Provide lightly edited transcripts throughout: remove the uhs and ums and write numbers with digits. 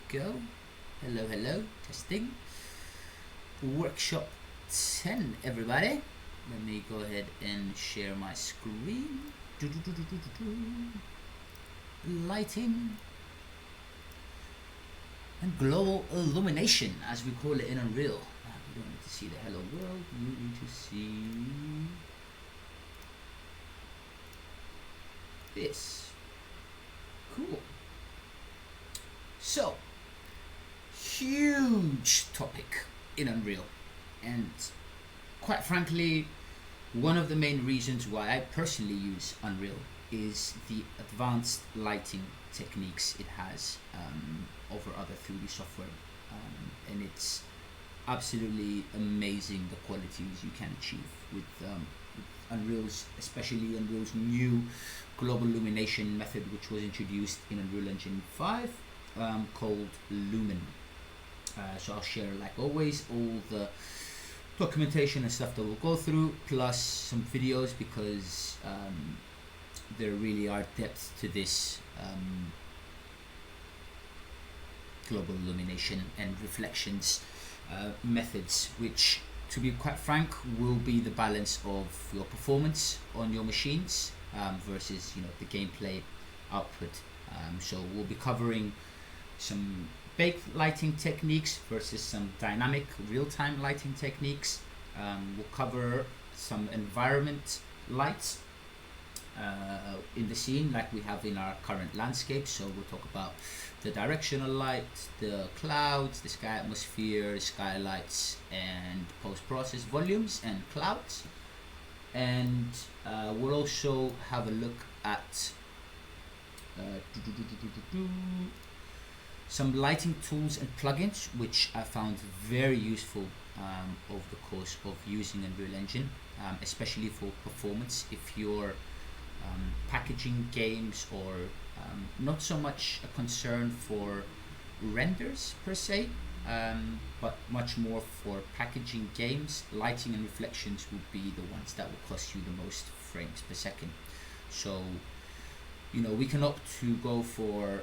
go. Hello, hello, testing. Workshop 10, everybody. Let me go ahead and share my screen. Lighting and global illumination, as we call it in Unreal. You don't need to see the hello world, you need to see this. Cool. So, huge topic in Unreal, and quite frankly, one of the main reasons why I personally use Unreal is the advanced lighting techniques it has over other 3D software, and it's absolutely amazing the qualities you can achieve with Unreal's, especially Unreal's new global illumination method, which was introduced in Unreal Engine 5, called Lumen. So I'll share, like always, all the documentation and stuff that we'll go through, plus some videos, because there really are depths to this global illumination and reflections methods, which, to be quite frank, will be the balance of your performance on your machines versus the gameplay output. So we'll be covering some baked lighting techniques versus some dynamic real-time lighting techniques. We'll cover some environment lights in the scene like we have in our current landscape. So we'll talk about the directional light, the clouds, the sky atmosphere, the skylights, and post-process volumes and clouds. And we'll also have a look at some lighting tools and plugins, which I found very useful over the course of using Unreal Engine, especially for performance. If you're packaging games, or not so much a concern for renders per se, but much more for packaging games, lighting and reflections will be the ones that will cost you the most frames per second. So we can opt to go for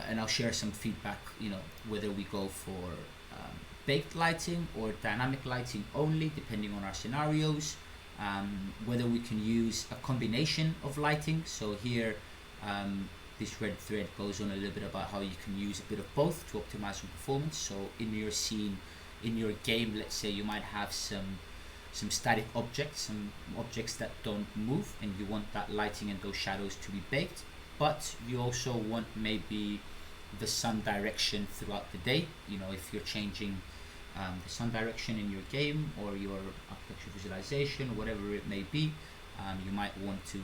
and I'll share some feedback, whether we go for baked lighting or dynamic lighting only, depending on our scenarios, whether we can use a combination of lighting. So here, this red thread goes on a little bit about how you can use a bit of both to optimize your performance. So in your scene, in your game, let's say you might have some static objects, some objects that don't move, and you want that lighting and those shadows to be baked, but you also want maybe the sun direction throughout the day. If you're changing the sun direction in your game or your architecture visualization, whatever it may be, you might want to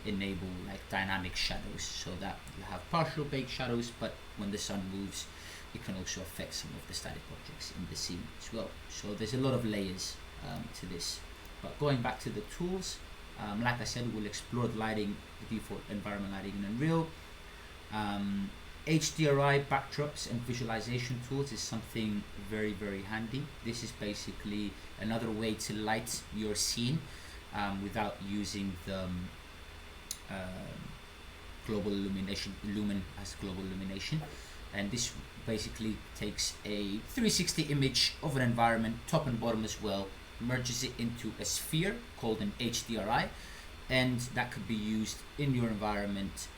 enable like dynamic shadows, so that you have partial baked shadows, but when the sun moves, it can also affect some of the static objects in the scene as well. So there's a lot of layers to this. But going back to the tools, like I said, we'll explore the lighting, the default environment lighting in Unreal. HDRI backdrops and visualization tools is something very, very handy. This is basically another way to light your scene without using the global illumination, Lumen as global illumination. And this basically takes a 360 image of an environment, top and bottom as well, merges it into a sphere called an HDRI, and that could be used in your environment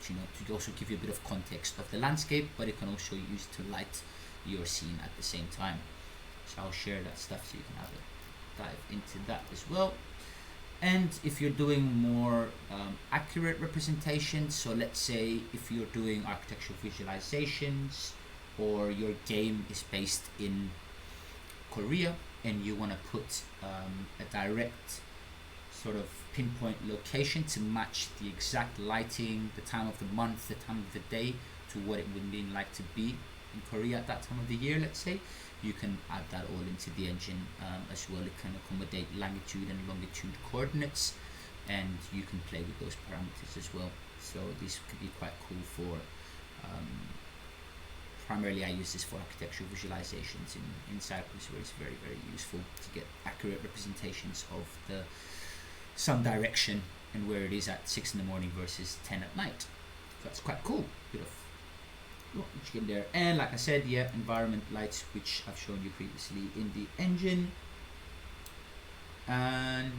to also give you a bit of context of the landscape, but it can also be used to light your scene at the same time. So I'll share that stuff so you can have a dive into that as well. And if you're doing more accurate representations, so let's say if you're doing architectural visualizations, or your game is based in Korea and you want to put a direct sort of pinpoint location to match the exact lighting, the time of the month, the time of the day, to what it would mean like to be in Korea at that time of the year, let's say, you can add that all into the engine as well. It can accommodate latitude and longitude coordinates, and you can play with those parameters as well. So this could be quite cool for primarily I use this for architectural visualizations in Cyprus, where it's very, very useful to get accurate representations of the sun direction and where it is at 6 in the morning versus 10 at night. So that's quite cool. Bit of which came there. And like I said, yeah, environment lights, which I've shown you previously in the engine. And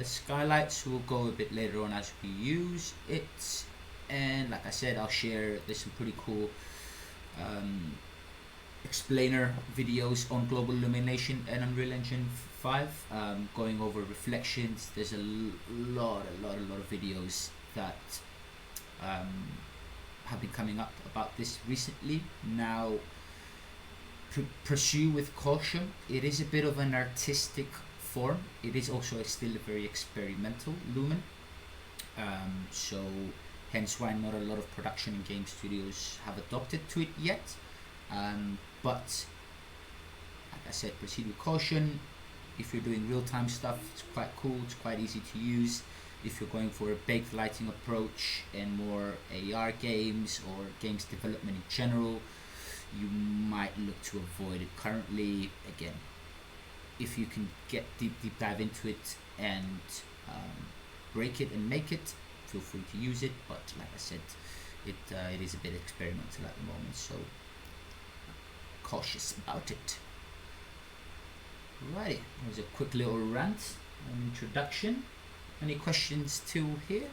skylights will go a bit later on as we use it. And like I said, I'll share, there's some pretty cool explainer videos on global illumination and Unreal Engine 5, going over reflections. There's a lot of videos that have been coming up about this recently. Now, pursue with caution. It is a bit of an artistic form. It is also still a very experimental lumen. So hence why not a lot of production and game studios have adopted to it yet. But like I said, proceed with caution. If you're doing real-time stuff, it's quite cool, it's quite easy to use. If you're going for a baked lighting approach and more AR games or games development in general, you might look to avoid it currently. Again, if you can get deep dive into it and break it and make it, feel free to use it. But like I said, it is a bit experimental at the moment, so cautious about it. Right, there's a quick little rant and introduction. Any questions till here?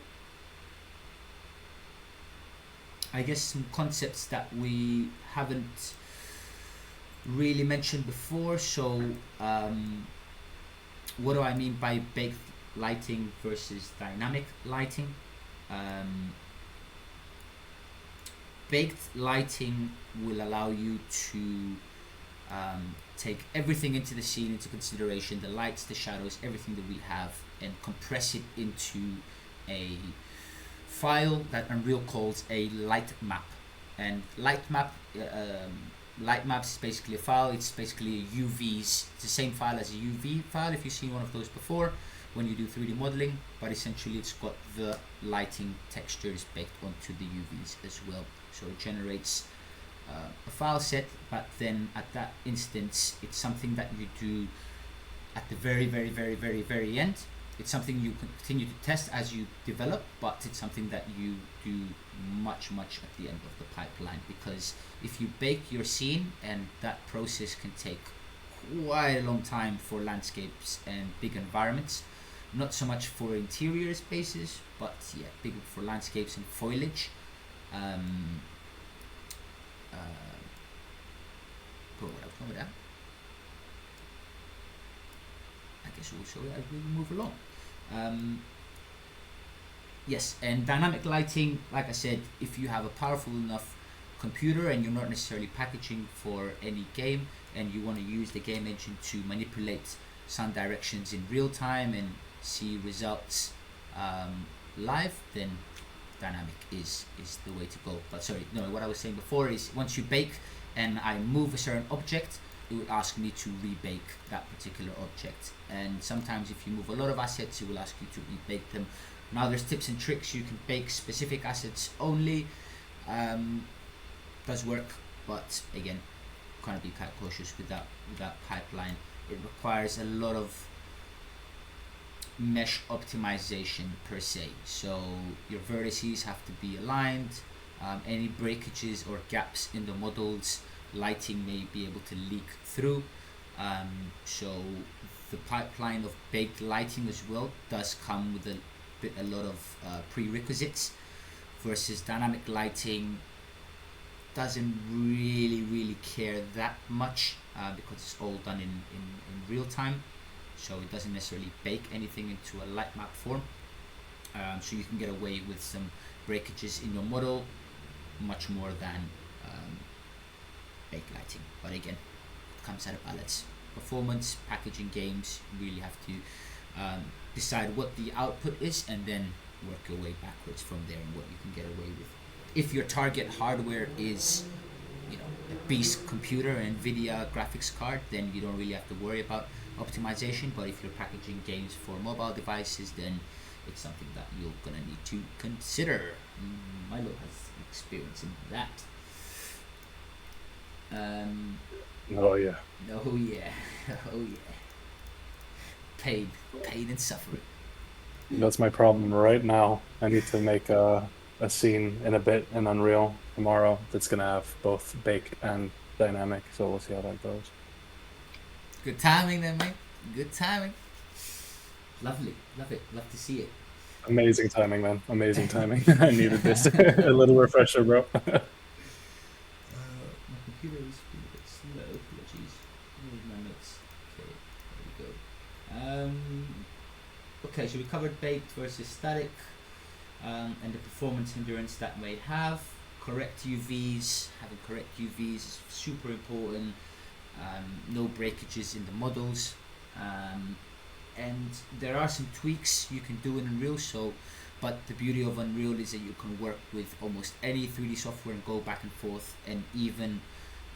I guess some concepts that we haven't really mentioned before. So what do I mean by baked lighting versus dynamic lighting? Baked lighting will allow you to take everything into the scene into consideration, the lights, the shadows, everything that we have, and compress it into a file that Unreal calls a light map. And light map is basically a file. It's basically a UVs. It's the same file as a UV file if you've seen one of those before when you do 3D modeling, but essentially it's got the lighting textures baked onto the UVs as well. So it generates a file set, but then at that instance it's something that you do at the very end. It's something you continue to test as you develop, but it's something that you do much at the end of the pipeline, because if you bake your scene, and that process can take quite a long time for landscapes and big environments, not so much for interior spaces, but yeah, big for landscapes and foliage. I guess we'll show it as we move along. Yes, and dynamic lighting, like I said, if you have a powerful enough computer and you're not necessarily packaging for any game, and you want to use the game engine to manipulate sun directions in real time and see results live, then dynamic is the way to go. But sorry, no, what I was saying before is once you bake and I move a certain object, it will ask me to rebake that particular object. And sometimes if you move a lot of assets, it will ask you to rebake them. Now there's tips and tricks. You can bake specific assets only. Does work, but again, kind of be quite cautious with that pipeline. It requires a lot of mesh optimization per se. So your vertices have to be aligned. Any breakages or gaps in the models, lighting may be able to leak through. So the pipeline of baked lighting as well does come with a lot of prerequisites, versus dynamic lighting doesn't really care that much because it's all done in real time. So it doesn't necessarily bake anything into a light map form. So you can get away with some breakages in your model much more than baked lighting. But again, it comes at a balance. Performance, packaging games, you really have to decide what the output is and then work your way backwards from there and what you can get away with. If your target hardware is, a beast computer, an NVIDIA graphics card, then you don't really have to worry about optimization. But if you're packaging games for mobile devices, then it's something that you're gonna need to consider. Milo has experience in that. Oh yeah. Oh yeah. Oh yeah. Pain and suffering. That's my problem right now. I need to make a scene in a bit in Unreal, tomorrow that's going to have both baked and dynamic. So we'll see how that goes. Good timing then, mate. Good timing. Lovely. Love it. Love to see it. Amazing timing, man. Amazing timing. I needed this. A little refresher, bro. My computer is a bit slow. Apologies. Where's my notes? Okay, there we go. Okay, so we covered baked versus static, and the performance hindrance that may have. Correct UVs. Having correct UVs is super important. No breakages in the models. And there are some tweaks you can do in Unreal. But the beauty of Unreal is that you can work with almost any 3D software and go back and forth, and even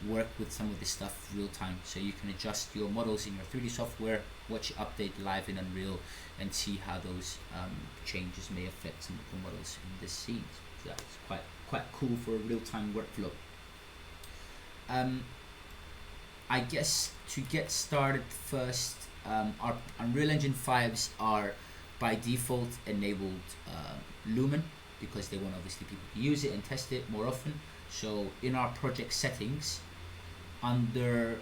work with some of this stuff real time. So you can adjust your models in your 3D software, watch it update live in Unreal, and see how those changes may affect some of the models in the scenes. So that's quite cool for a real time workflow. I guess to get started first, our Unreal Engine 5s are by default enabled Lumen, because they want obviously people to use it and test it more often. So in our project settings, under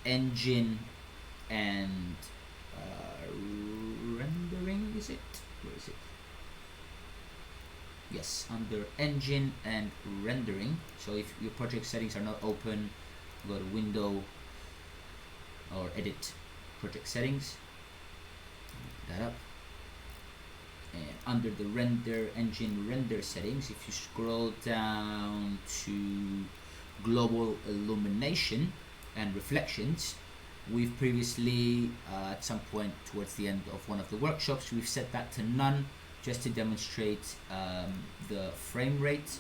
engine and rendering, is it? Where is it? Yes, under engine and rendering. So if your project settings are not open, go to window or edit project settings, pick that up, and under the render engine render settings, if you scroll down to global illumination and reflections, we've previously at some point towards the end of one of the workshops, we've set that to none, just to demonstrate the frame rate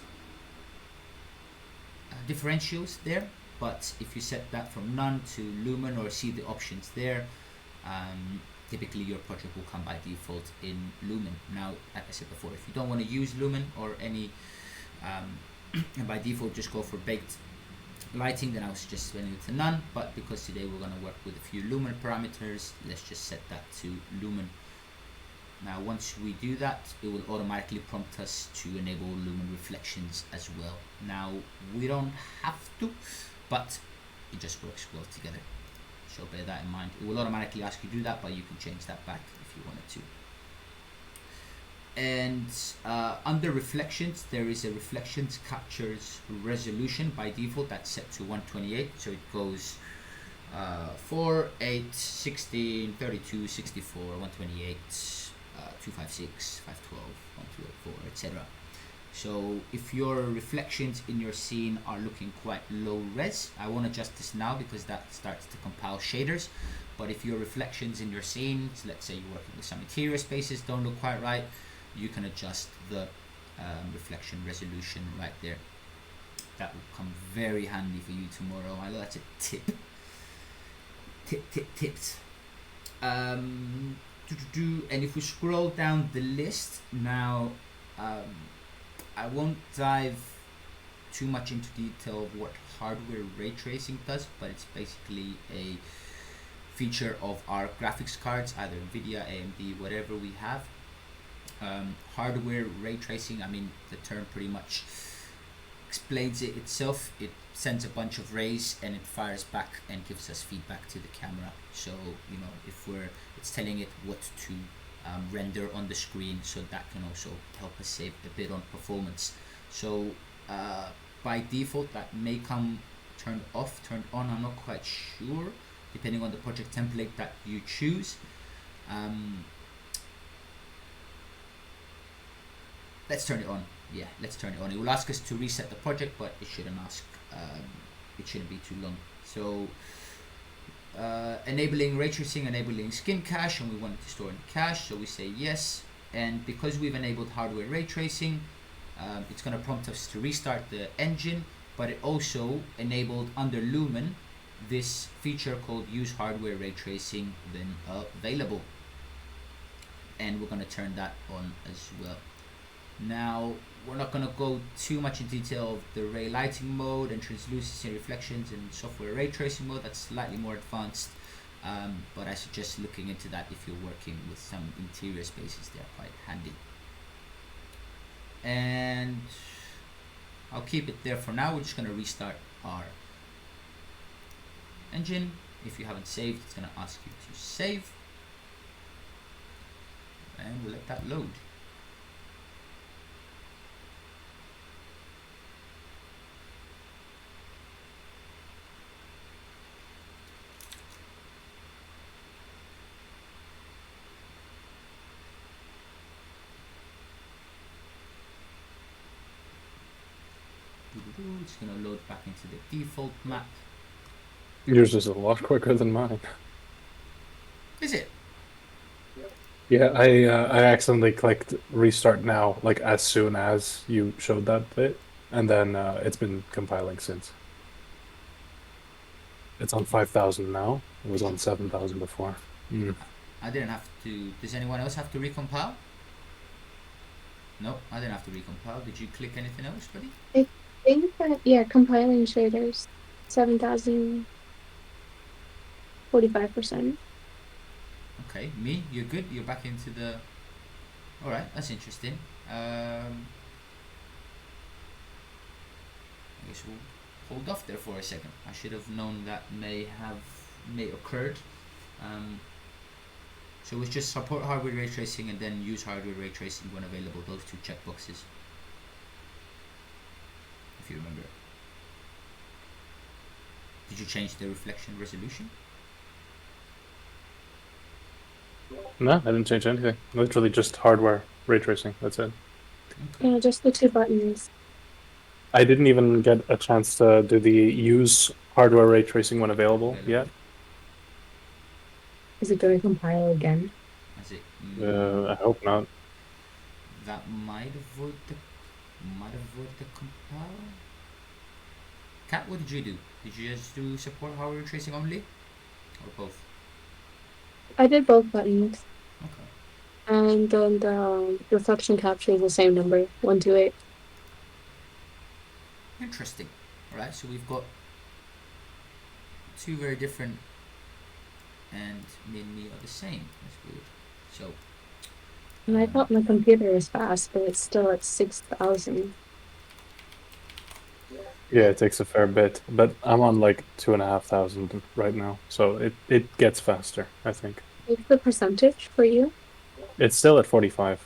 differentials there. But if you set that from none to Lumen, or see the options there, typically your project will come by default in Lumen. Now, like I said before, if you don't want to use Lumen or any, and by default just go for baked lighting, then I would suggest setting it to none. But because today we're going to work with a few Lumen parameters, let's just set that to Lumen. Now, once we do that, it will automatically prompt us to enable Lumen reflections as well. Now, we don't have to, but it just works well together. So bear that in mind. It will automatically ask you to do that, but you can change that back if you wanted to. And under reflections, there is a reflections captures resolution by default that's set to 128. So it goes 4, 8, 16, 32, 64, 128, 256, 512, 1204, etc. So if your reflections in your scene are looking quite low res, I won't adjust this now because that starts to compile shaders. But if your reflections in your scene, so let's say you're working with some interior spaces, don't look quite right, you can adjust the reflection resolution right there. That will come very handy for you tomorrow. I know that's a tip. Tips. And if we scroll down the list now, I won't dive too much into detail of what hardware ray tracing does, but it's basically a feature of our graphics cards, either NVIDIA, AMD, whatever we have. Hardware ray tracing, I mean, the term pretty much explains it itself. It sends a bunch of rays and it fires back and gives us feedback to the camera. So, you know, if it's telling it what to render on the screen, so that can also help us save a bit on performance. So by default that may come turned off, turned on, I'm not quite sure, depending on the project template that you choose. Let's turn it on. Yeah, let's turn it on. It will ask us to reset the project, but it shouldn't ask, it shouldn't be too long. So enabling ray tracing, enabling skin cache, and we want it to store in the cache, so we say yes. And because we've enabled hardware ray tracing, it's going to prompt us to restart the engine, but it also enabled under Lumen this feature called use hardware ray tracing then available, and we're going to turn that on as well. Now, we're not going to go too much in detail of the ray lighting mode and translucency and reflections and software ray tracing mode. That's slightly more advanced, but I suggest looking into that if you're working with some interior spaces. They're quite handy. And I'll keep it there for now. We're just going to restart our engine. If you haven't saved, it's going to ask you to save, and we'll let that load. It's going to load back into the default map. Yours is a lot quicker than mine. Is it? Yeah, I accidentally clicked restart now, like as soon as you showed that bit, and then it's been compiling since. It's on 5,000 now. It was on 7,000 before. I didn't have to. Does anyone else have to recompile? No, I didn't have to recompile. Did you click anything else, buddy? I think that, yeah, compiling shaders, 7,000, 45%. Okay, me, you're good. You're back into the. All right, that's interesting. I guess we'll hold off there for a second. I should have known that may occurred. So it's just support hardware ray tracing and then use hardware ray tracing when available. Those two checkboxes, if you remember. Did you change the reflection resolution? No, I didn't change anything. Literally just hardware ray tracing. That's it. Okay. Yeah, just the 2 buttons. I didn't even get a chance to do the use hardware ray tracing when available yet. Is it going to compile again? Is it? I hope not. That might avoid the compile. Kat, what did you do? Did you just do support hardware tracing only, or both? I did both buttons. Okay. And then the reflection capture is the same number, 128. Interesting. Alright, so we've got two very different, and me and me are the same. That's weird. So. And I thought my computer was fast, but it's still at 6,000. Yeah, it takes a fair bit, but I'm on like 2,500 right now, so it gets faster, I think. What's the percentage for you? It's still at 45,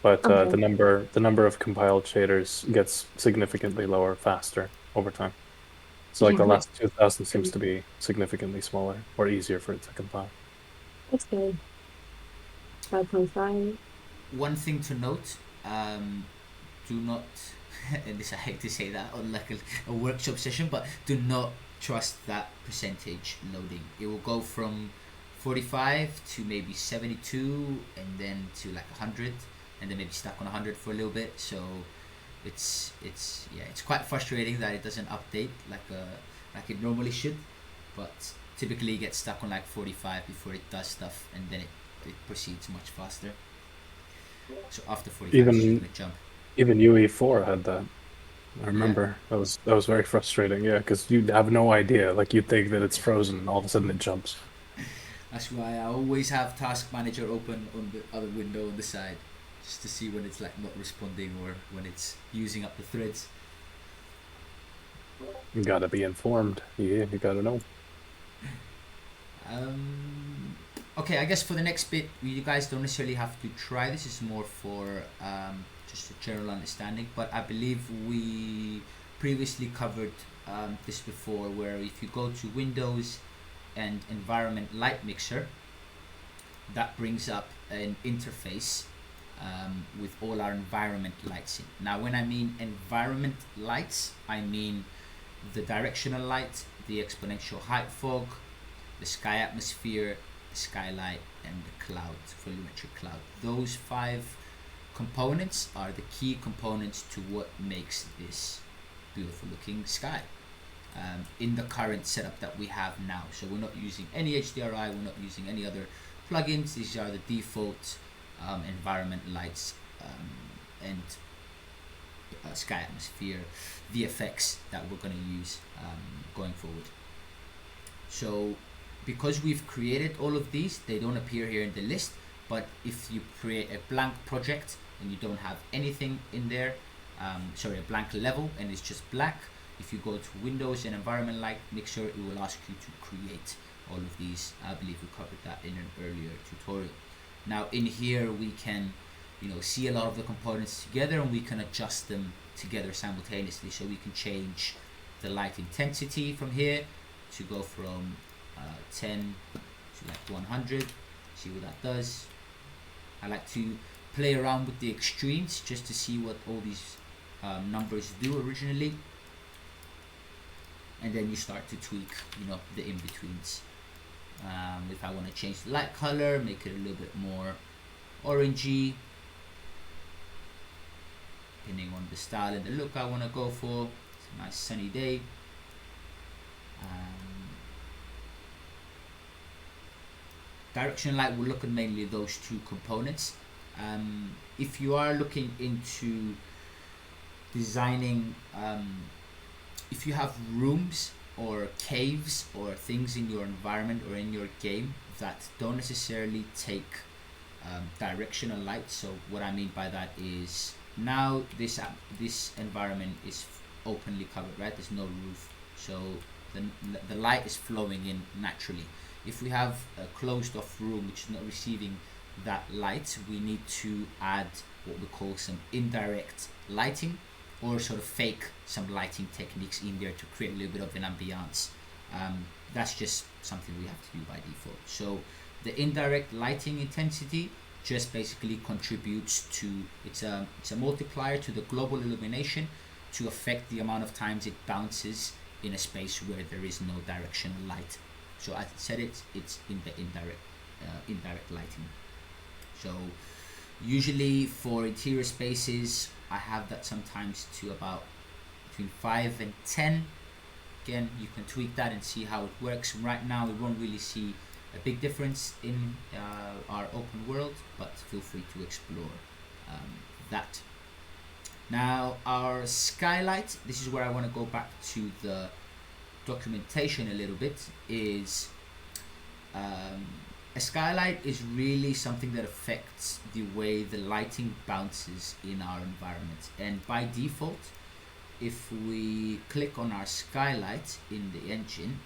but Okay. the number of compiled shaders gets significantly lower faster over time. So like the last 2,000 seems to be significantly smaller or easier for it to compile. That's good. 5.5. One thing to note, do not, and this I hate to say that on like a workshop session, but do not trust that percentage loading. It will go from 45 to maybe 72 and then to like 100 and then maybe stuck on 100 for a little bit. So it's quite frustrating that it doesn't update like it normally should, but typically it gets stuck on like 45 before it does stuff, and then it proceeds much faster. So after 45 it's just gonna jump. Even UE4 had that. I remember that was very frustrating. Yeah, because you have no idea. Like you think that it's frozen, and all of a sudden it jumps. That's why I always have Task Manager open on the other window on the side, just to see when it's like not responding or when it's using up the threads. You gotta be informed. Yeah, you gotta know. Okay, I guess for the next bit, you guys don't necessarily have to try. This is more for just a general understanding. But I believe we previously covered this before, where if you go to Windows and Environment Light Mixer, that brings up an interface with all our environment lights in. Now, when I mean environment lights, I mean the directional light, the exponential height fog, the sky atmosphere, the skylight, and the cloud, volumetric cloud. Those 5 components are the key components to what makes this beautiful looking sky in the current setup that we have now. So we're not using any HDRI, we're not using any other plugins. These are the default environment lights and sky atmosphere VFX that we're going to use going forward. So because we've created all of these, they don't appear here in the list, but if you create a blank project and you don't have anything in there, a blank level and it's just black. If you go to Windows and Environment Light Mixer, it will ask you to create all of these. I believe we covered that in an earlier tutorial. Now in here we can, see a lot of the components together, and we can adjust them together simultaneously. So we can change the light intensity from here to go from 10 to like 100. See what that does. I like to play around with the extremes just to see what all these numbers do originally, and then you start to tweak the in-betweens. If I want to change the light color, make it a little bit more orangey, depending on the style and the look I want to go for. It's a nice sunny day. Directional light will look at mainly those two components. If you are looking into designing, if you have rooms or caves or things in your environment or in your game that don't necessarily take directional light, so what I mean by that is, now this environment is openly covered, right? There's no roof, so the light is flowing in naturally. If we have a closed off room which is not receiving that light, we need to add what we call some indirect lighting, or sort of fake some lighting techniques in there to create a little bit of an ambiance. That's just something we have to do by default. So the indirect lighting intensity just basically contributes to, it's a multiplier to the global illumination to affect the amount of times it bounces in a space where there is no directional light. So as I said, it's in the indirect lighting. So usually for interior spaces, I have that sometimes to about between 5 and 10. Again, you can tweak that and see how it works. Right now, we won't really see a big difference in our open world, but feel free to explore that. Now, our skylight, this is where I want to go back to the documentation a little bit, is a skylight is really something that affects the way the lighting bounces in our environment. And by default, if we click on our skylight in the engine,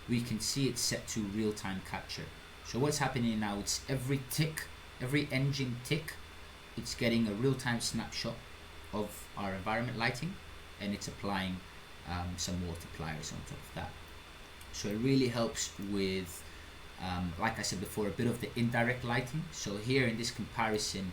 we can see it's set to real-time capture. So what's happening now, it's every tick, every engine tick, it's getting a real-time snapshot of our environment lighting, and it's applying some multipliers on top of that. So it really helps with, like I said before, a bit of the indirect lighting. So here in this comparison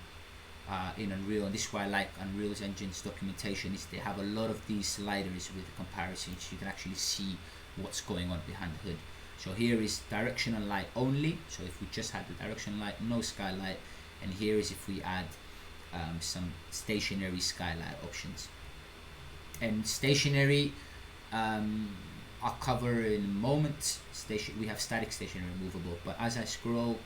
in Unreal, and this is why I like Unreal's engine's documentation, is they have a lot of these sliders with the comparisons. You can actually see what's going on behind the hood. So here is directional light only. So if we just had the directional light, no skylight, and here is if we add some stationary skylight options. And stationary, I'll cover in a moment. We have static, stationary, movable, but as I scroll,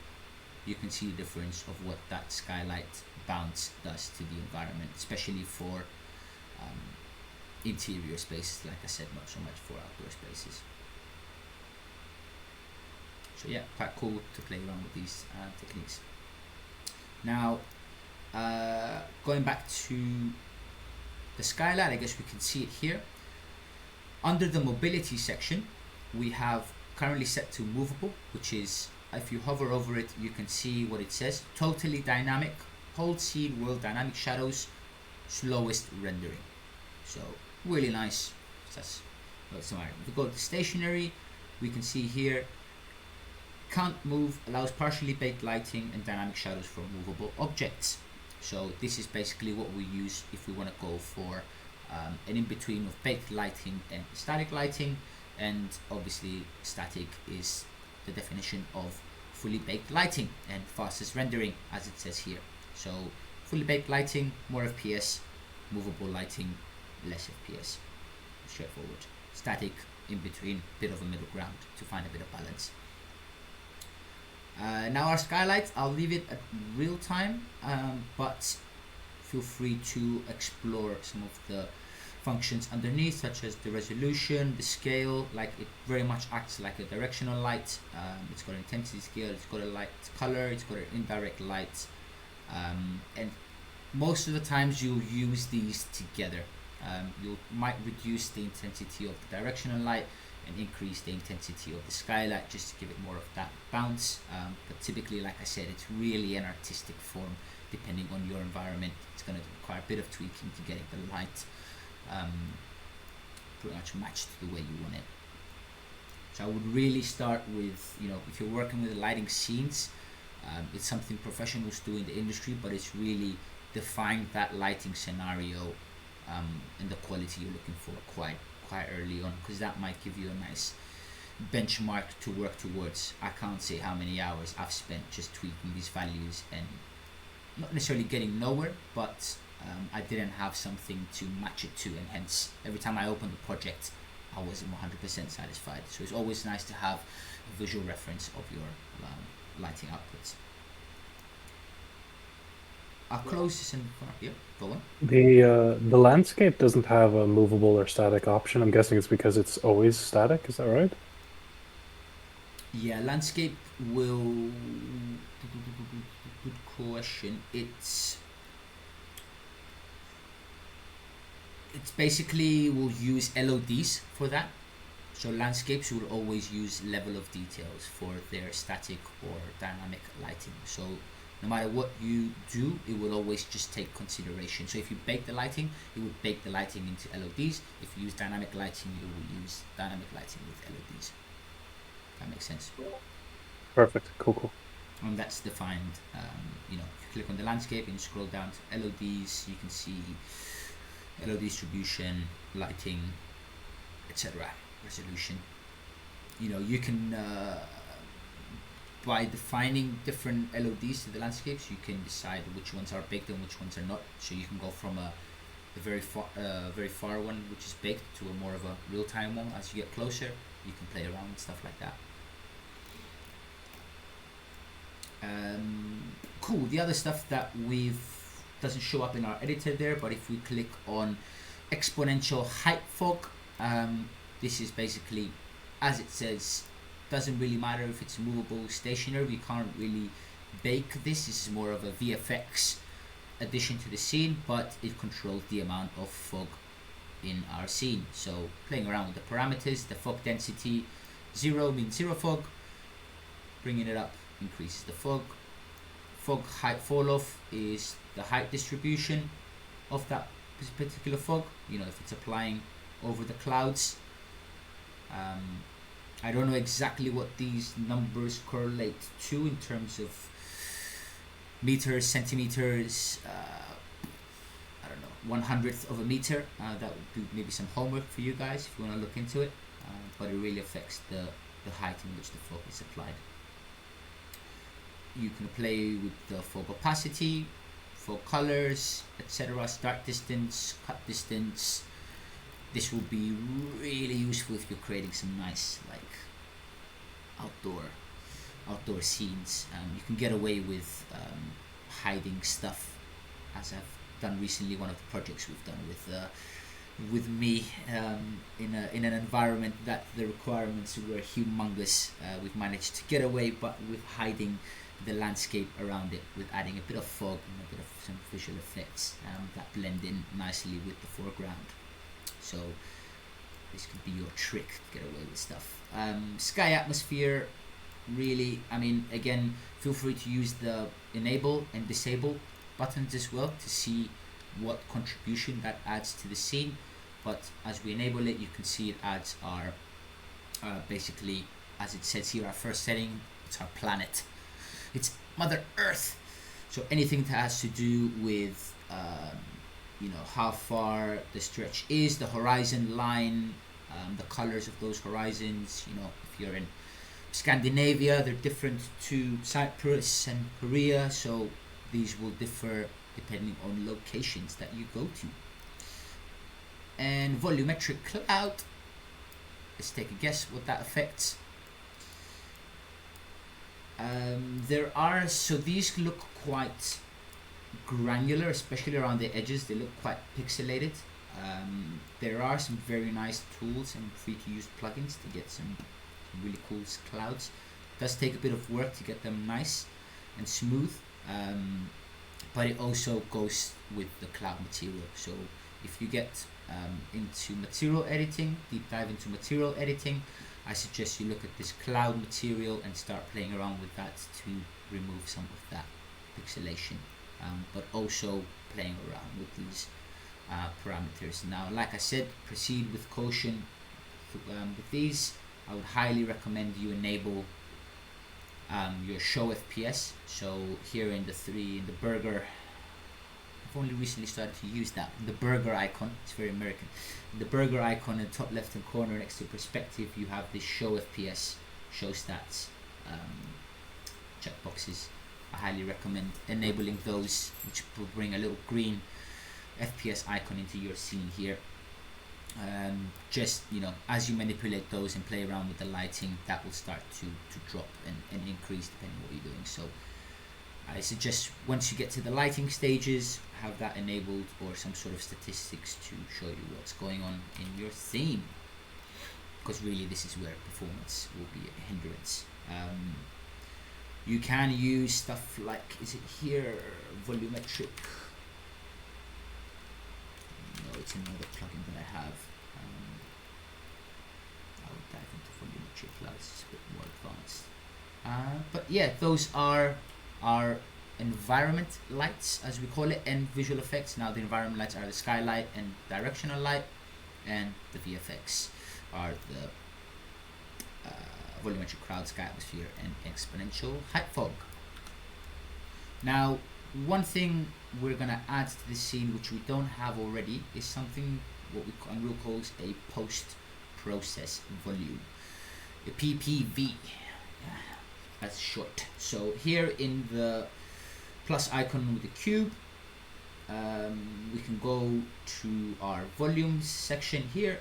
you can see the difference of what that skylight bounce does to the environment, especially for interior spaces, like I said, not so much for outdoor spaces. So yeah, quite cool to play around with these techniques. Now, going back to the skylight, I guess we can see it here. Under the mobility section, we have currently set to movable, which is, if you hover over it, you can see what it says: totally dynamic, hold scene world dynamic shadows, slowest rendering. So really nice. That's if we go to stationary, we can see here, can't move, allows partially baked lighting and dynamic shadows for movable objects. So this is basically what we use if we want to go for an in-between of baked lighting and static lighting. And obviously static is the definition of fully baked lighting and fastest rendering, as it says here. So fully baked lighting, more FPS; movable lighting, less FPS. Straightforward. Static, in between, bit of a middle ground to find a bit of balance. Now our skylight, I'll leave it at real time, but feel free to explore some of the functions underneath, such as the resolution, the scale. Like, it very much acts like a directional light. It's got an intensity scale, it's got a light color, it's got an indirect light, and most of the times you'll use these together. You might reduce the intensity of the directional light and increase the intensity of the skylight just to give it more of that bounce. But typically, like I said, it's really an artistic form. Depending on your environment, it's going to require a bit of tweaking to getting the light pretty much matched to the way you want it. So I would really start with, if you're working with lighting scenes, it's something professionals do in the industry, but it's really define that lighting scenario and the quality you're looking for quite early on, because that might give you a nice benchmark to work towards. I can't say how many hours I've spent just tweaking these values and not necessarily getting nowhere, but I didn't have something to match it to, and hence every time I opened the project I wasn't 100% satisfied. So it's always nice to have a visual reference of your lighting outputs. I'll close this and go on. The landscape doesn't have a movable or static option. I'm guessing it's because it's always static. Is that right? Yeah, landscape will. Good question. It's basically will use LODs for that. So landscapes will always use level of details for their static or dynamic lighting. So no matter what you do, it will always just take consideration. So if you bake the lighting, it will bake the lighting into LODs. If you use dynamic lighting, it will use dynamic lighting with LODs. That makes sense. Perfect. Cool. And that's defined. If you click on the landscape and you scroll down to LODs, you can see LOD distribution, lighting, etc. Resolution. You can by defining different LODs to the landscapes, you can decide which ones are baked and which ones are not. So you can go from a very far one which is baked to a more of a real-time one. As you get closer, you can play around and stuff like that. Cool. The other stuff that doesn't show up in our editor there, but if we click on exponential height fog, this is basically, as it says, doesn't really matter if it's movable, stationary. We can't really bake this. This is more of a VFX addition to the scene, but it controls the amount of fog in our scene. So playing around with the parameters, the fog density 0 means 0 fog, bringing it up increases the fog. Fog height fall off is the height distribution of that particular fog, if it's applying over the clouds. I don't know exactly what these numbers correlate to in terms of meters, centimeters, I don't know, 1/100th of a meter. That would be maybe some homework for you guys if you want to look into it, but it really affects the height in which the fog is applied. You can play with the fog opacity, fog colors, etc. Start distance, cut distance. This will be really useful if you're creating some nice outdoor scenes. You can get away with hiding stuff, as I've done recently. One of the projects we've done with me in an environment that the requirements were humongous. We've managed to get away, but with hiding the landscape around it, with adding a bit of fog and a bit of some visual effects that blend in nicely with the foreground. So this could be your trick to get away with stuff. Sky atmosphere, really, again, feel free to use the enable and disable buttons as well to see what contribution that adds to the scene. But as we enable it, you can see it adds our basically, as it says here, our first setting, it's our planet. It's Mother Earth. So anything that has to do with how far the stretch is, the horizon line, the colors of those horizons. If you're in Scandinavia, they're different to Cyprus and Korea, so these will differ depending on locations that you go to. And volumetric cloud, let's take a guess what that affects. So these look quite granular, especially around the edges. They look quite pixelated. There are some very nice tools and free to use plugins to get some really cool clouds. It does take a bit of work to get them nice and smooth, but it also goes with the cloud material. So if you get into material editing, deep dive into material editing, I suggest you look at this cloud material and start playing around with that to remove some of that pixelation, but also playing around with these parameters. Now, like I said, proceed with caution. With these, I would highly recommend you enable your show FPS. So here in the burger, I've only recently started to use that. The burger icon, it's very American. The burger icon in the top left hand corner next to perspective, you have this show FPS, show stats checkboxes. I highly recommend enabling those, which will bring a little green FPS icon into your scene here. Just, you know, as you manipulate those and play around with the lighting, that will start to drop and increase depending on what you're doing. So I suggest once you get to the lighting stages, have that enabled or some sort of statistics to show you what's going on in your theme, because really this is where performance will be a hindrance. You can use stuff like, is it here, volumetric? No, it's another plugin that I have. I will dive into volumetric clouds, it's a bit more advanced. But yeah, those are our environment lights, as we call it, and visual effects. Now the environment lights are the skylight and directional light, and the VFX are the volumetric crowd, sky atmosphere, and exponential height fog. Now, one thing we're gonna add to this scene, which we don't have already, is something what Unreal calls a post-process volume, a PPV, as short. So here in the plus icon with the cube, we can go to our volumes section here,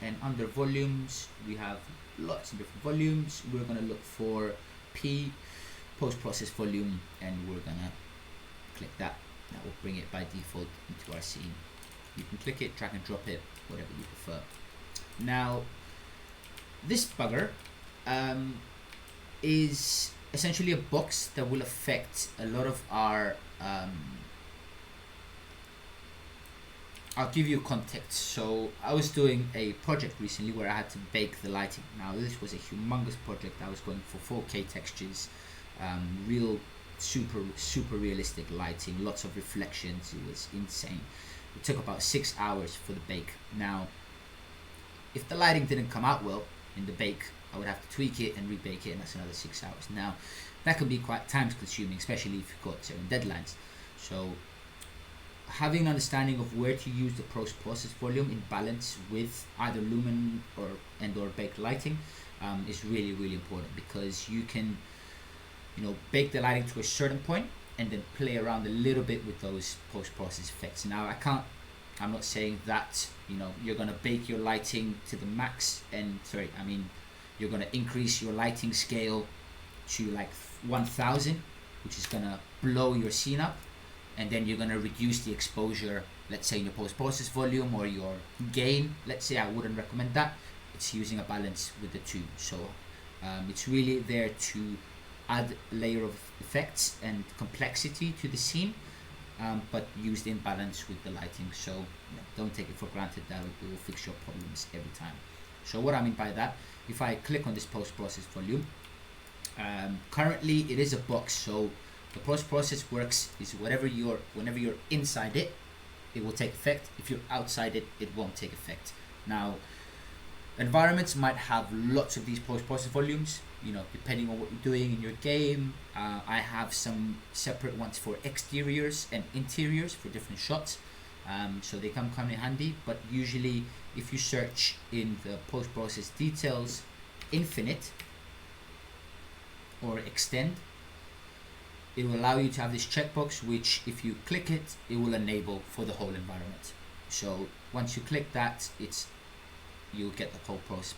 and under volumes we have lots of different volumes. We're gonna look for P, post-process volume, and we're gonna click that. That will bring it by default into our scene. You can click it, drag and drop it, whatever you prefer. Now, this bugger is essentially a box that will affect a lot of our I'll give you context. So I was doing a project recently where I had to bake the lighting. Now this was a humongous project. I was going for 4K textures, real super realistic lighting, lots of reflections. It was insane. It took about 6 hours for the bake. Now, if the lighting didn't come out well in the bake, I would have to tweak it and rebake it, and that's another 6 hours. Now, that can be quite time consuming, especially if you've got certain deadlines. So having an understanding of where to use the post-process volume in balance with either lumen or baked lighting is really important, because you can, you know, bake the lighting to a certain point and then play around a little bit with those post-process effects. Now I'm not saying that, you know, you're gonna bake your lighting to the max, and you're gonna increase your lighting scale to like 1000, which is gonna blow your scene up, and then you're gonna reduce the exposure, let's say in your post-process volume or your gain. Let's say I wouldn't recommend that. It's using a balance with the two. So it's really there to add a layer of effects and complexity to the scene, but used in balance with the lighting. So don't take it for granted that it will fix your problems every time. So what I mean by that, if I click on this post-process volume, currently it is a box. So the post-process works is whenever you're inside it, it will take effect. If you're outside it, it won't take effect. Now, environments might have lots of these post-process volumes, you know, depending on what you're doing in your game. I have some separate ones for exteriors and interiors for different shots, so they come in handy. But usually, if you search in the post-process details, infinite or extend, it will allow you to have this checkbox, which if you click it, it will enable for the whole environment. So once you click that, you'll get the post-process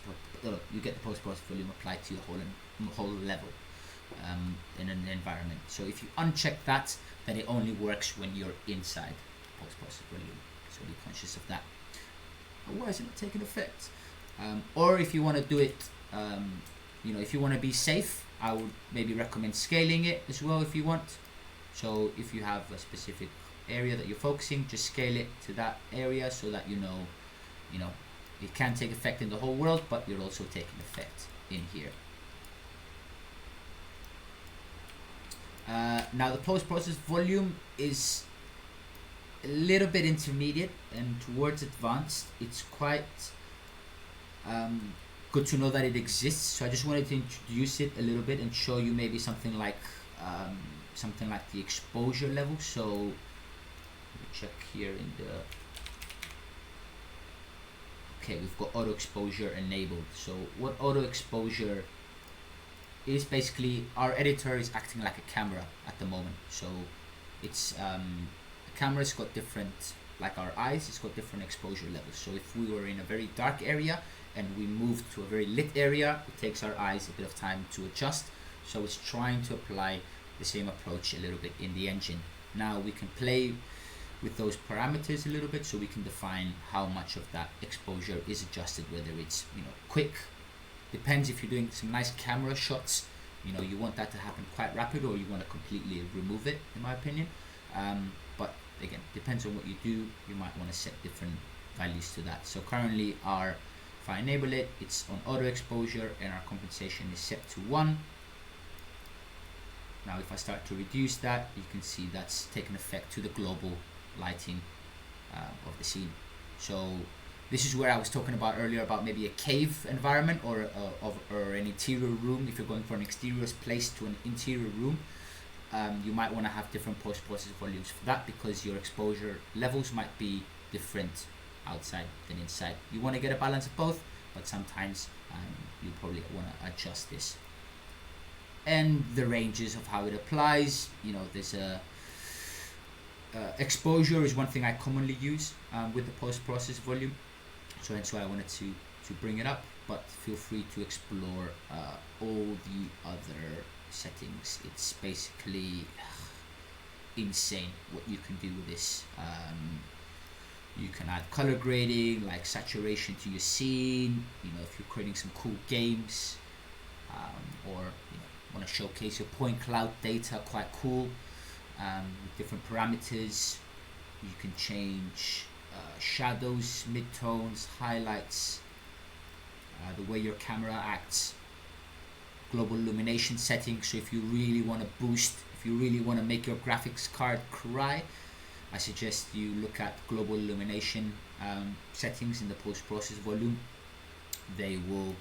volume applied to your whole level in an environment. So if you uncheck that, then it only works when you're inside post-process volume. So be conscious of that. Why is it not taking effect? Or if you want to do it, if you want to be safe, I would maybe recommend scaling it as well if you want. So if you have a specific area that you're focusing, just scale it to that area so that you know it can take effect in the whole world, but you're also taking effect in here. Now the post-process volume is a little bit intermediate and towards advanced. It's quite good to know that it exists. So I just wanted to introduce it a little bit and show you maybe something like the exposure level. So let me check here in the. Okay, we've got auto exposure enabled. So what auto exposure is, basically our editor is acting like a camera at the moment. So it's the camera's got different, like our eyes, it's got different exposure levels. So if we were in a very dark area and we moved to a very lit area, it takes our eyes a bit of time to adjust. So it's trying to apply the same approach a little bit in the engine. Now we can play with those parameters a little bit, so we can define how much of that exposure is adjusted, whether it's quick. Depends if you're doing some nice camera shots, you want that to happen quite rapid, or you want to completely remove it, in my opinion. But again, depends on what you do. You might want to set different values to that. So currently if I enable it, it's on auto exposure and our compensation is set to 1. Now if I start to reduce that, you can see that's taken effect to the global lighting of the scene. So this is where I was talking about earlier about maybe a cave environment or an interior room. If you're going for an exterior place to an interior room, you might want to have different post-process volumes for that, because your exposure levels might be different outside than inside. You want to get a balance of both, but sometimes you probably want to adjust this. And the ranges of how it applies, there's a exposure is one thing I commonly use with the post-process volume, so that's why I wanted to bring it up. But feel free to explore all the other settings. It's basically insane what you can do with this. You can add color grading, like saturation to your scene, if you're creating some cool games, or want to showcase your point cloud data, quite cool. With different parameters, you can change shadows, midtones, highlights, the way your camera acts, global illumination settings. So if you really want to boost, if you really want to make your graphics card cry, I suggest you look at global illumination settings in the post-process volume. They will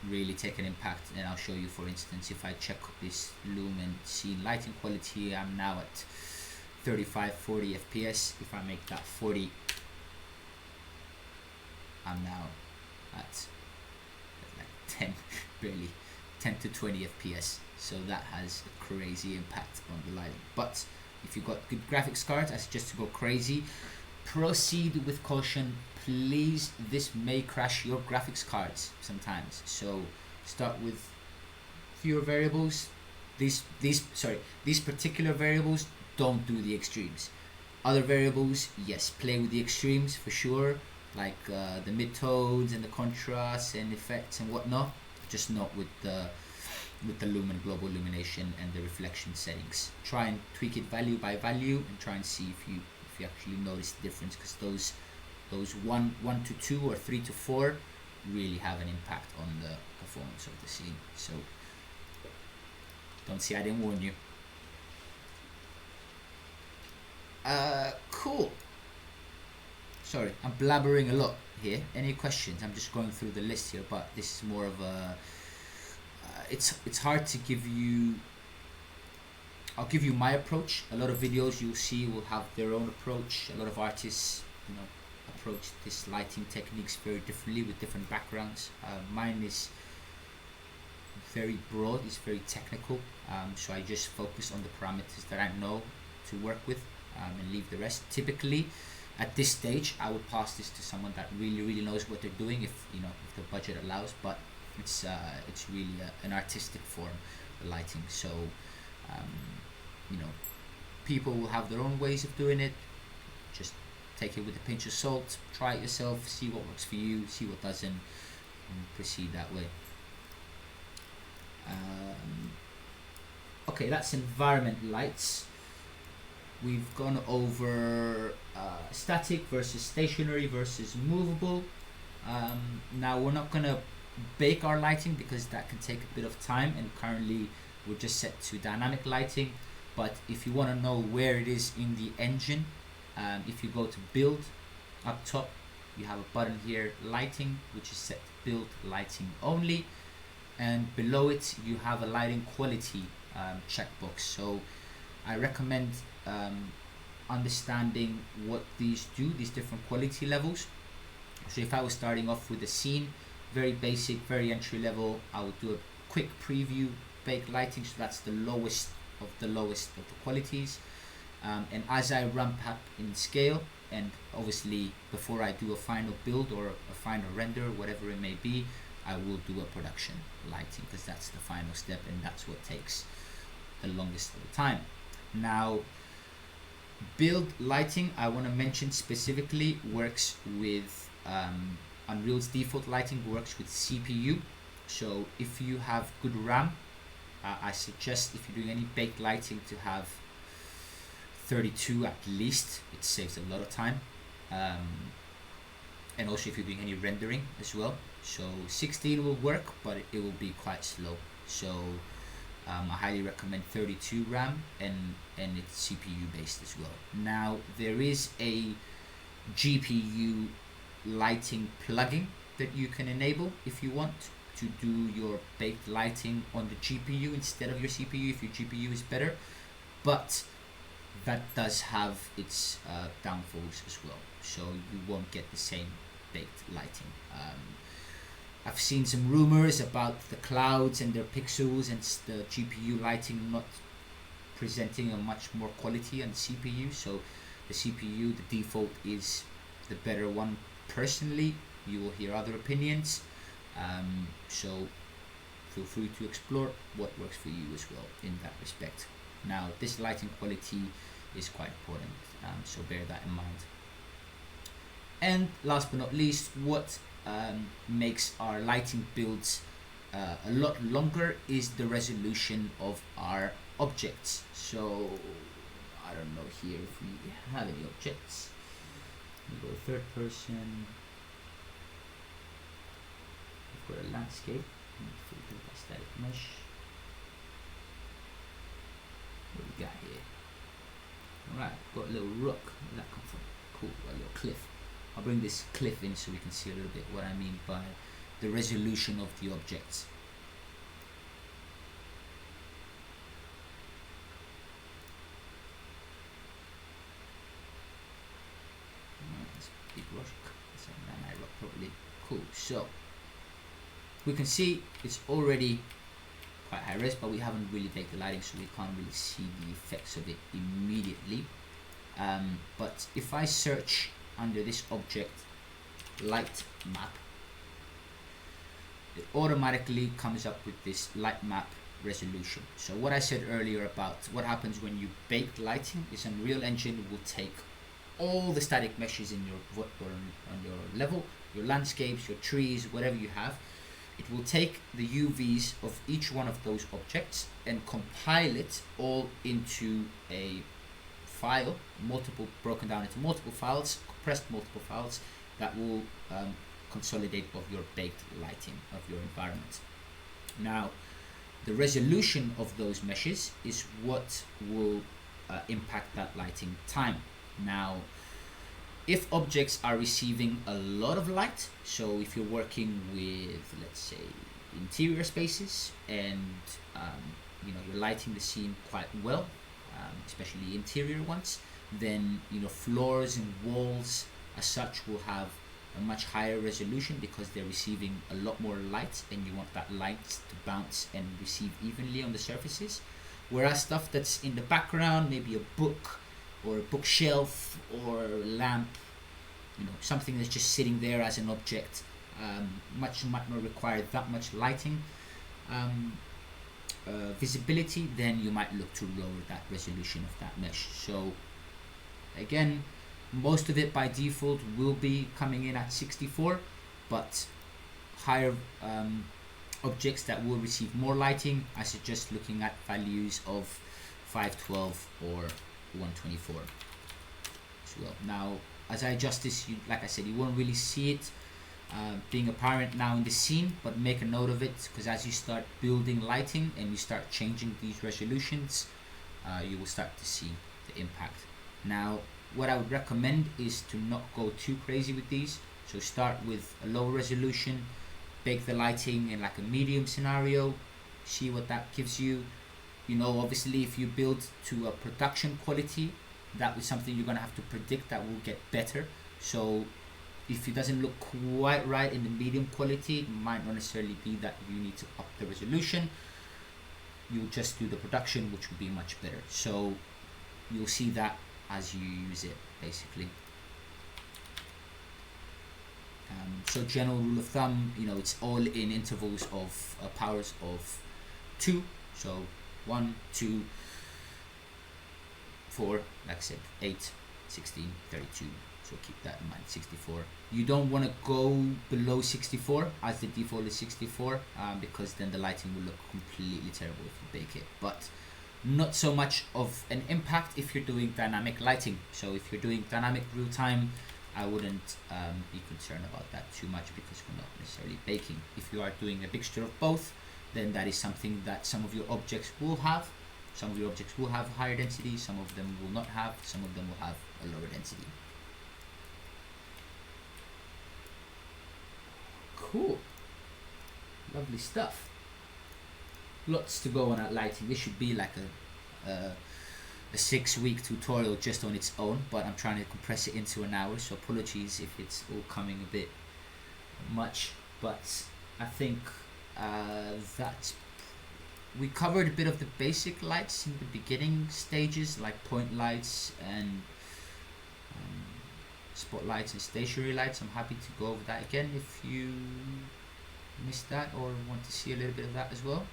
really take an impact, and I'll show you. For instance, if I check this lumen scene lighting quality, I'm now at 35-40 FPS. If I make that 40, I'm now at like 10, barely 10 to 20 FPS. So that has a crazy impact on the lighting. But if you've got good graphics cards, I suggest to go crazy. Proceed with caution, please. This may crash your graphics cards sometimes, so start with fewer variables. These particular variables, don't do the extremes. Other variables, yes, play with the extremes for sure, like the midtones and the contrasts and effects and whatnot, just not with the lumen, global illumination, and the reflection settings. Try and tweak it value by value and try and see if you actually notice the difference, because those 1 to 2 or 3 to 4 really have an impact on the performance of the scene. So don't say I didn't warn you. Cool. Sorry, I'm blabbering a lot here. Any questions? I'm just going through the list here, but this is more of a it's hard to give you. I'll give you my approach. A lot of videos you'll see will have their own approach. A lot of artists, approach this lighting techniques very differently with different backgrounds. Mine is very broad, it's very technical. So I just focus on the parameters that I know to work with, and leave the rest. Typically, at this stage, I would pass this to someone that really knows what they're doing, if the budget allows. But it's really an artistic form, the lighting. So people will have their own ways of doing it. Just take it with a pinch of salt, try it yourself, see what works for you, see what doesn't, and proceed that way. okay, that's environment lights. We've gone over static versus stationary versus movable. Now we're not gonna bake our lighting because that can take a bit of time, and currently we're just set to dynamic lighting. But if you want to know where it is in the engine, if you go to build up top, you have a button here, lighting, which is set to build lighting only, and below it you have a lighting quality checkbox. So I recommend understanding what these do, these different quality levels. So if I was starting off with a scene, very basic, very entry level, I would do a quick preview bake lighting, so that's the lowest of the qualities. And as I ramp up in scale, and obviously before I do a final build or a final render, whatever it may be, I will do a production lighting, because that's the final step and that's what takes the longest of the time. Now, build lighting, I want to mention specifically, works with Unreal's default lighting works with CPU. So if you have good RAM, I suggest, if you're doing any baked lighting, to have 32 at least. It saves a lot of time, and also if you're doing any rendering as well. So 16 will work, but it will be quite slow. So I highly recommend 32 RAM, and it's CPU based as well. Now there is a GPU lighting plugin that you can enable if you want to do your baked lighting on the GPU instead of your CPU, if your GPU is better. But that does have its downfalls as well, so you won't get the same baked lighting. I've seen some rumors about the clouds and their pixels and the GPU lighting not presenting a much more quality on the CPU. So the CPU, the default, is the better one. Personally, you will hear other opinions, so feel free to explore what works for you as well in that respect. Now, this lighting quality is quite important, so bear that in mind. And last but not least, what makes our lighting builds a lot longer is the resolution of our objects. So I don't know here if we have any objects. We go third person. We've got a landscape. Filter by static mesh. What do we got here? Alright, got a little rock. Where did that come from? Cool, got a little cliff. I'll bring this cliff in so we can see a little bit what I mean by the resolution of the objects. That's a big rock. That's a granite rock probably. Cool, so we can see it's already quite high res, but we haven't really baked the lighting, so we can't really see the effects of it immediately. But if I search under this object light map, it automatically comes up with this light map resolution. So what I said earlier about what happens when you bake lighting is Unreal Engine will take all the static meshes in your on your level, your landscapes, your trees, whatever you have. It will take the UVs of each one of those objects and compile it all into a file, broken down into multiple files, compressed multiple files that will consolidate of your baked lighting of your environment. Now, the resolution of those meshes is what will impact that lighting time. Now, if objects are receiving a lot of light, so if you're working with, let's say, interior spaces and you're lighting the scene quite well, especially interior ones, then floors and walls as such will have a much higher resolution because they're receiving a lot more light, and you want that light to bounce and receive evenly on the surfaces. Whereas stuff that's in the background, maybe a book or a bookshelf or a lamp, something that's just sitting there as an object, might not require that much lighting visibility, then you might look to lower that resolution of that mesh. So again, most of it by default will be coming in at 64, but higher objects that will receive more lighting, I suggest looking at values of 512 or 124 as well. Now, as I adjust this, like I said, you won't really see it being apparent now in the scene, but make a note of it, because as you start building lighting and you start changing these resolutions, you will start to see the impact. Now, what I would recommend is to not go too crazy with these. So start with a low resolution, bake the lighting in like a medium scenario, see what that gives you. You know, obviously if you build to a production quality, that is something you're gonna have to predict that will get better. So if it doesn't look quite right in the medium quality, it might not necessarily be that you need to up the resolution. You'll just do the production, which will be much better. So you'll see that as you use it, basically. So general rule of thumb, you know, it's all in intervals of powers of 2. So 1, 2, 4, like I said, 8, 16, 32. So keep that in mind, 64. You don't want to go below 64, as the default is 64, because then the lighting will look completely terrible if you bake it. But not so much of an impact if you're doing dynamic lighting. So if you're doing dynamic real time, I wouldn't be concerned about that too much, because we're not necessarily baking. If you are doing a mixture of both, then that is something that some of your objects will have. Some of your objects will have higher density, some of them will not have, some of them will have a lower density. Cool. Lovely stuff. Lots to go on at lighting. This should be like a 6-week tutorial just on its own, but I'm trying to compress it into an hour, so apologies if it's all coming a bit much, but I think we covered a bit of the basic lights in the beginning stages, like point lights and spotlights and stationary lights. I'm happy to go over that again if you missed that or want to see a little bit of that as well.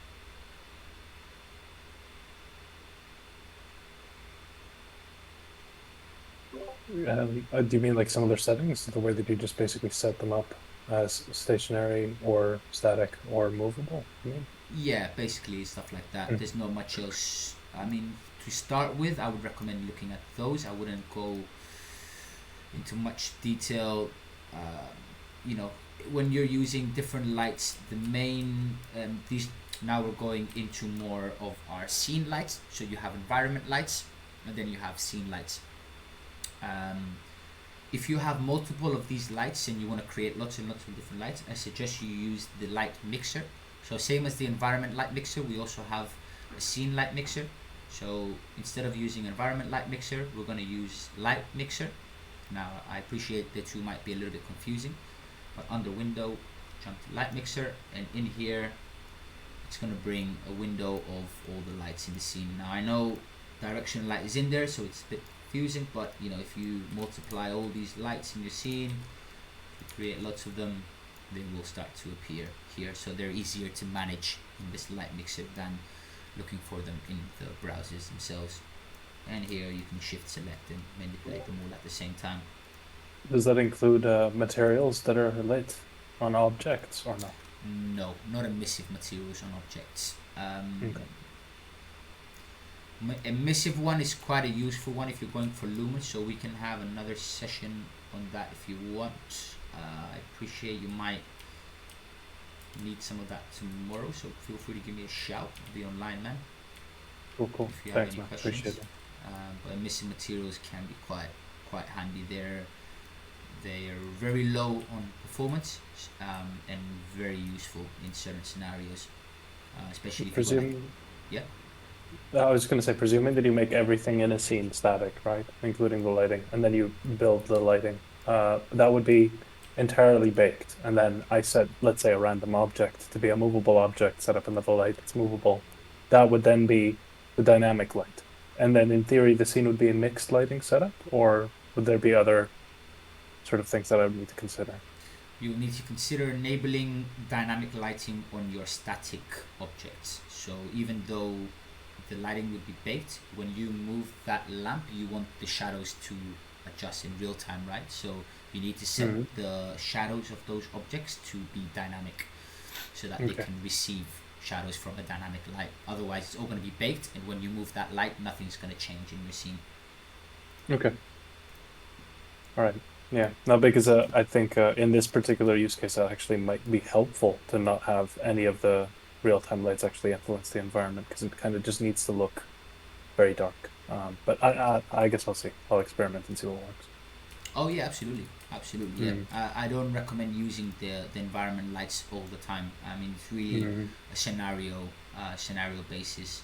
Do you mean like some of their settings, the way that you just basically set them up as stationary or static or movable? You mean? Yeah, basically stuff like that. There's not much else. I mean, to start with, I would recommend looking at those. I wouldn't go into much detail. You know, when you're using different lights, the main these now we're going into more of our scene lights. So you have environment lights, and then you have scene lights. If you have multiple of these lights and you want to create lots and lots of different lights, I suggest you use the light mixer. So same as the environment light mixer, we also have a scene light mixer. So instead of using environment light mixer, we're going to use light mixer. Now I appreciate the two might be a little bit confusing, but under window, jump to light mixer, and in here it's going to bring a window of all the lights in the scene. Now I know direction light is in there, so it's a bit confusing, but you know, if you multiply all these lights in your scene, you create lots of them, they will start to appear here, so they're easier to manage in this light mixer than looking for them in the browsers themselves. And here you can shift select and manipulate them all at the same time. Does that include materials that are lit on objects or not? No, not emissive materials on objects. Okay. Emissive one is quite a useful one if you're going for lumens, so we can have another session on that if you want. I appreciate you might need some of that tomorrow, so feel free to give me a shout. I'll be online, man. Cool. If you Thanks, have any man. questions. Appreciate it. But emissive materials can be quite handy. They are very low on performance and very useful in certain scenarios, especially if you want. Yeah. I was going to say, presuming that you make everything in a scene static, right, including the lighting, and then you build the lighting, that would be entirely baked. And then I set, let's say, a random object to be a movable object set up in the light that's movable. That would then be the dynamic light. And then in theory, the scene would be a mixed lighting setup, or would there be other sort of things that I would need to consider? You need to consider enabling dynamic lighting on your static objects. So even though the lighting would be baked, when you move that lamp, you want the shadows to adjust in real time, right? So you need to set the shadows of those objects to be dynamic. so that they Okay. can receive shadows from a dynamic light. Otherwise, it's all going to be baked, and when you move that light, nothing's going to change in your scene. Okay. All right. Yeah. Now, because I think in this particular use case, it actually might be helpful to not have any of the real-time lights actually influence the environment, because it kind of just needs to look very dark. But I guess I'll see. I'll experiment and see what works. Oh yeah, absolutely, absolutely. Mm. Yeah, I don't recommend using the environment lights all the time. I mean, it's really Mm. a scenario basis.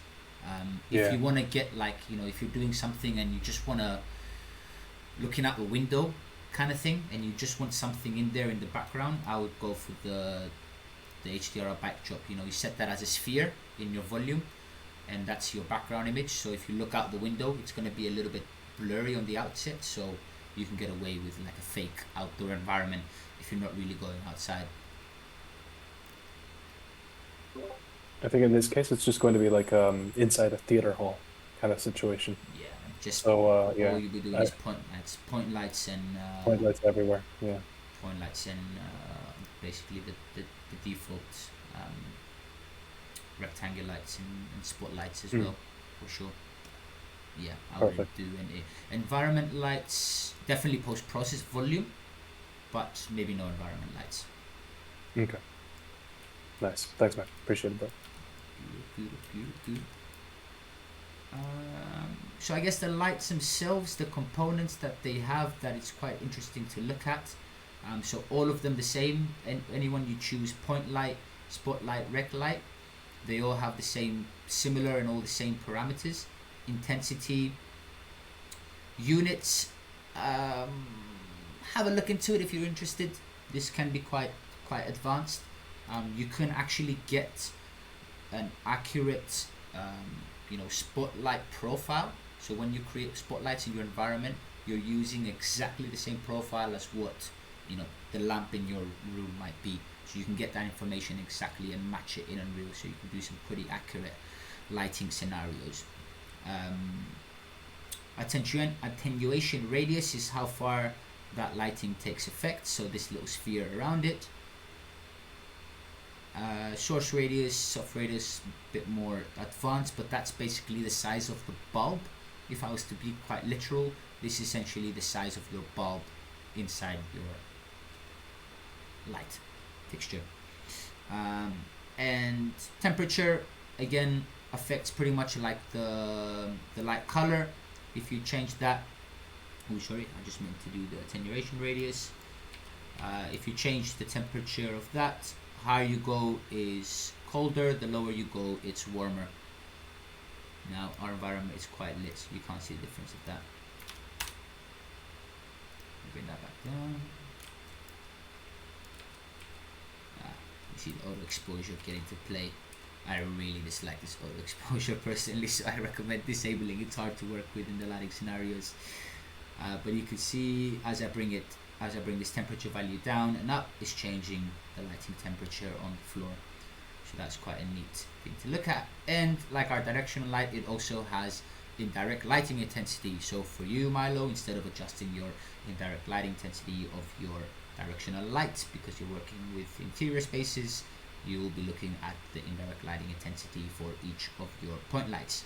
If Yeah. you want to get like, if you're doing something and you just want to looking out the window kind of thing, and you just want something in there in the background, I would go for the HDR backdrop. You set that as a sphere in your volume, and that's your background image. So if you look out the window, it's going to be a little bit blurry on the outset, so you can get away with like a fake outdoor environment if you're not really going outside. I think in this case, it's just going to be like inside a theater hall kind of situation. Yeah, just So all yeah, you'll be doing I- is point lights and point lights everywhere. Yeah. basically the default rectangle lights and spotlights as well, for sure. Yeah, I wouldn't Perfect. do any environment lights. Definitely post process volume, but maybe no environment lights. Okay. Nice. Thanks, man. Appreciate it, bro. Good. So I guess the lights themselves, the components that they have, that it's quite interesting to look at. So all of them the same, and anyone you choose, point light, spotlight, rec light, they all have the same, similar and all the same parameters. Intensity, units, have a look into it if you're interested. This can be quite advanced. You can actually get an accurate spotlight profile. So when you create spotlights in your environment, you're using exactly the same profile as what the lamp in your room might be. So you can get that information exactly and match it in Unreal, so you can do some pretty accurate lighting scenarios. Attenuation radius is how far that lighting takes effect, so this little sphere around it. Source radius, soft radius, a bit more advanced, but that's basically the size of the bulb. If I was to be quite literal, this is essentially the size of your bulb inside your light fixture. And temperature, again, affects pretty much like the light color. If you change that, I just meant to do the attenuation radius. If you change the temperature of that, higher you go is colder, the lower you go it's warmer. Now our environment is quite lit, so you can't see the difference of that. Bring that back down. You see the auto exposure getting to play. I really dislike this auto exposure personally, so I recommend disabling it. It's hard to work with in the lighting scenarios. But you can see as I bring this temperature value down and up, it's changing the lighting temperature on the floor. So that's quite a neat thing to look at. And like our directional light, it also has indirect lighting intensity. So for you, Milo, instead of adjusting your indirect lighting intensity of your directional light, because you're working with interior spaces, you will be looking at the indirect lighting intensity for each of your point lights.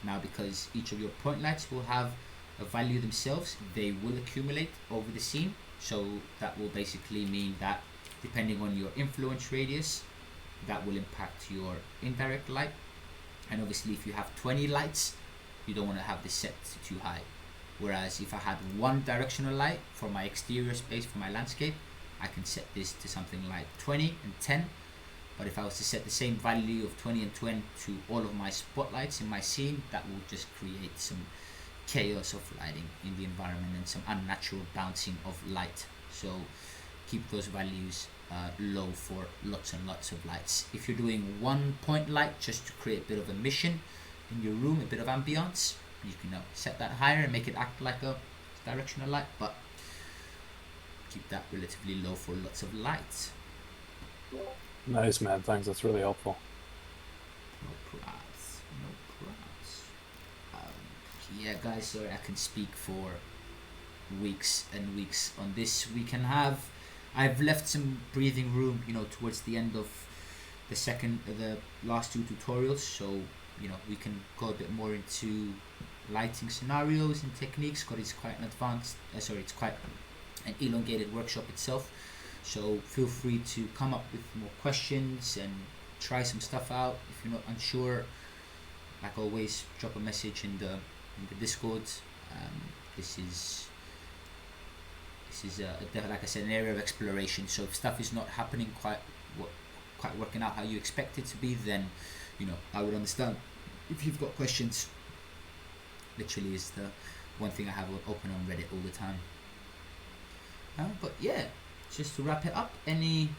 Now, because each of your point lights will have a value themselves, they will accumulate over the scene. So that will basically mean that depending on your influence radius, that will impact your indirect light. And obviously if you have 20 lights, you don't want to have this set too high. Whereas if I had one directional light for my exterior space, for my landscape, I can set this to something like 20 and 10. But if I was to set the same value of 20 and 20 to all of my spotlights in my scene, that will just create some chaos of lighting in the environment and some unnatural bouncing of light. So keep those values low for lots and lots of lights. If you're doing one point light just to create a bit of emission in your room, a bit of ambience, you can set that higher and make it act like a directional light, but keep that relatively low for lots of lights. Nice, man. Thanks. That's really helpful. No props. Yeah, guys, sorry I can speak for weeks and weeks on this. I've left some breathing room, towards the end of the last two tutorials, so we can go a bit more into lighting scenarios and techniques, because it's quite an advanced it's quite an elongated workshop itself. So feel free to come up with more questions and try some stuff out. If you're not unsure, like always, drop a message in the Discord. This is like I said, an area of exploration. So if stuff is not happening quite working out how you expect it to be, then I would understand if you've got questions. Literally is the one thing I have open on Reddit all the time. But yeah, just to wrap it up, any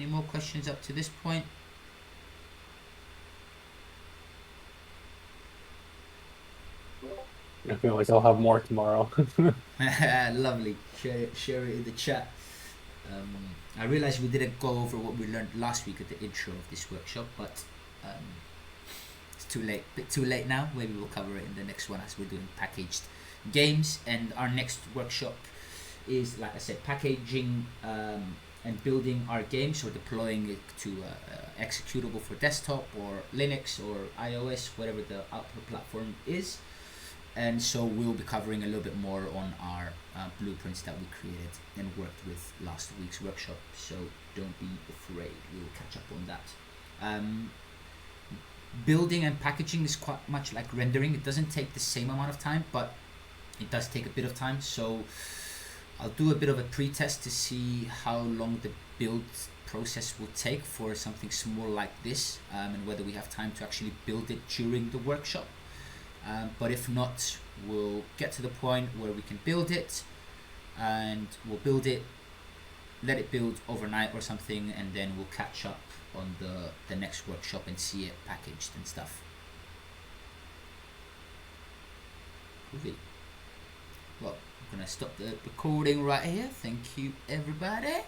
more questions up to this point? I feel like I'll have more tomorrow. Lovely. Share it in the chat. I realized we didn't go over what we learned last week at the intro of this workshop, but it's too late. Bit too late now. Maybe we'll cover it in the next one, as we're doing packaged games. And our next workshop is, like I said, packaging and building our games, or deploying it to executable for desktop or Linux or iOS, whatever the output platform is. And so we'll be covering a little bit more on our blueprints that we created and worked with last week's workshop. So don't be afraid, we'll catch up on that. Building and packaging is quite much like rendering. It doesn't take the same amount of time, but it does take a bit of time. So I'll do a bit of a pre-test to see how long the build process will take for something small like this, and whether we have time to actually build it during the workshop. But if not, we'll get to the point where we can build it, and we'll build it, let it build overnight or something, and then we'll catch up on the next workshop and see it packaged and stuff. Okay. Well, I'm gonna stop the recording right here. Thank you, everybody.